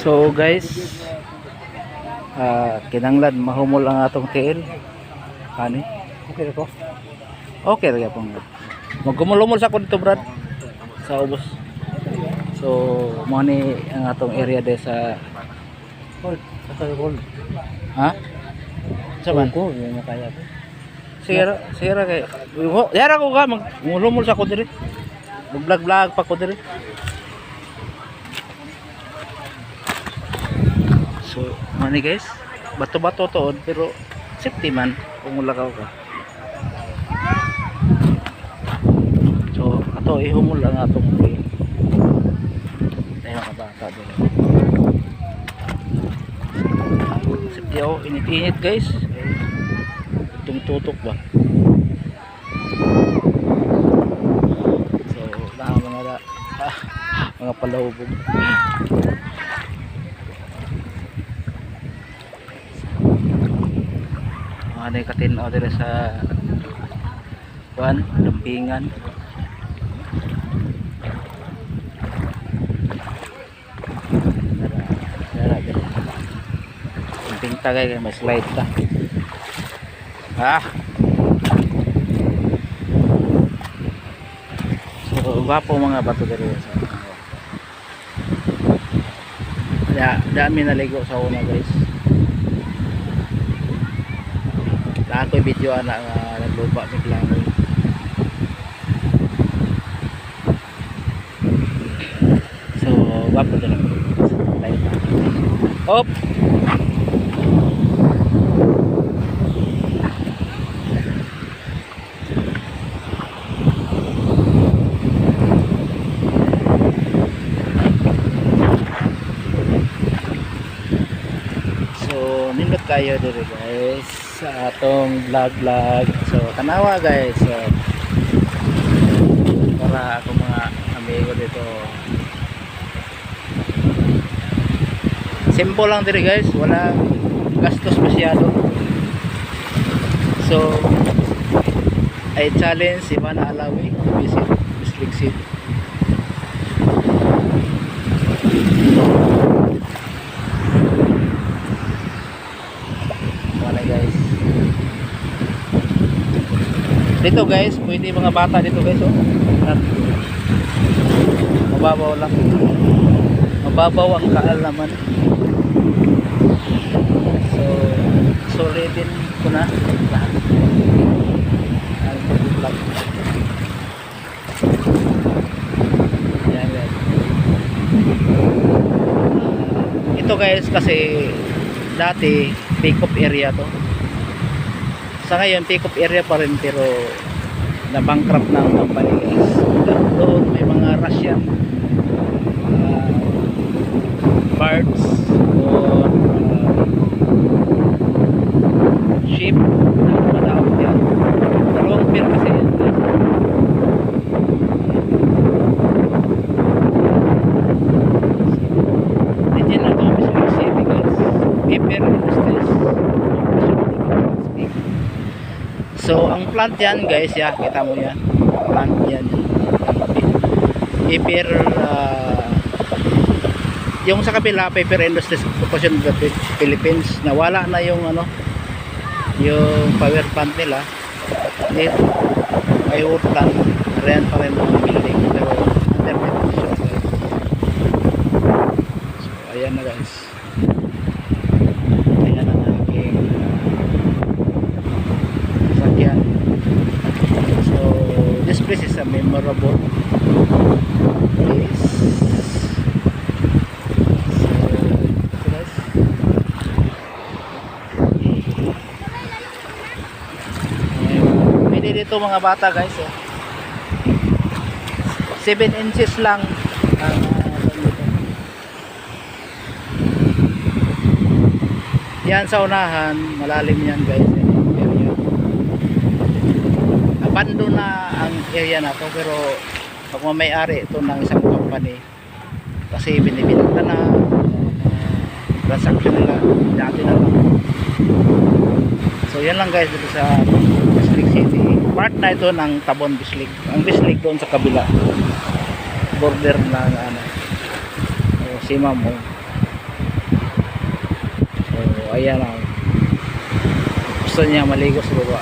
So guys, kinanglan mahumol ang atong tiil. Ani? Okay ko. Okay ra gyapon. Magkumulumol sa ko dito, Brad. Sa ubos. So mo ni ang atong area de sa Hold. Sa hold. ha? Sa man Ko, yun na kaya ko. Sira kay. Yara ko ka magmulumol sa ko diri. Mag-vlog pa ko diri. So, money guys, bato-bato to pero safety man kung ulakaw ka. So, ato ihumol ang atong tayo mga bata dito. Safety ako, init-init guys. Itong tutok ba? So, mga palahubog. Ano yung katinaw dito sa lumpingan. Lumping tagay may slide ta. So gwapo mga bato dito sa dami naligo sa una guys. Ako'y video na naglupa biglang. So wapo din op. So nindot kayo dito guys sa atong vlog. So tanawa guys, so, para akong mga amigo dito simple lang dito guys, wala gastos masyado. So I challenge si Mana Alawi to visit Bislig City. Guys, dito guys, pwede mga bata dito guys, oh. Mababaw lang, mababaw ang kaal naman. So solidin ko na lahat. Ito guys kasi dati pick up area to. Sa ngayon pick up area pa rin pero na bankrupt ng company guys. Doon may mga Russian parts or ship na madawag yan. Dalawang pier kasi yan guys. Legend na to Bislig City guys. Paper industries. So ang plant yan guys, kita mo yan, plant yan, paper, yung sa kabila Paper Industries Corporation of the Philippines, nawala na yung yung power plant nila. Dito may wood plant rin pa rin mga building pero under construction guys. So ayan na guys, ayan na aking sakyan. So this place is a memorable place. Pwede dito mga bata guys, 7 inches lang ang yan sa unahan, malalim yan guys. Abandon na ang area na to pero pag may-ari ito ng isang company kasi binibinta na transaction nila dati na lang. So yan lang guys dito sa Bislig City. Part na ito ng Tabon Bislig. Ang Bislig doon sa kabila, border ng Simamo. ayan o. Gusto niya maligo sa baba.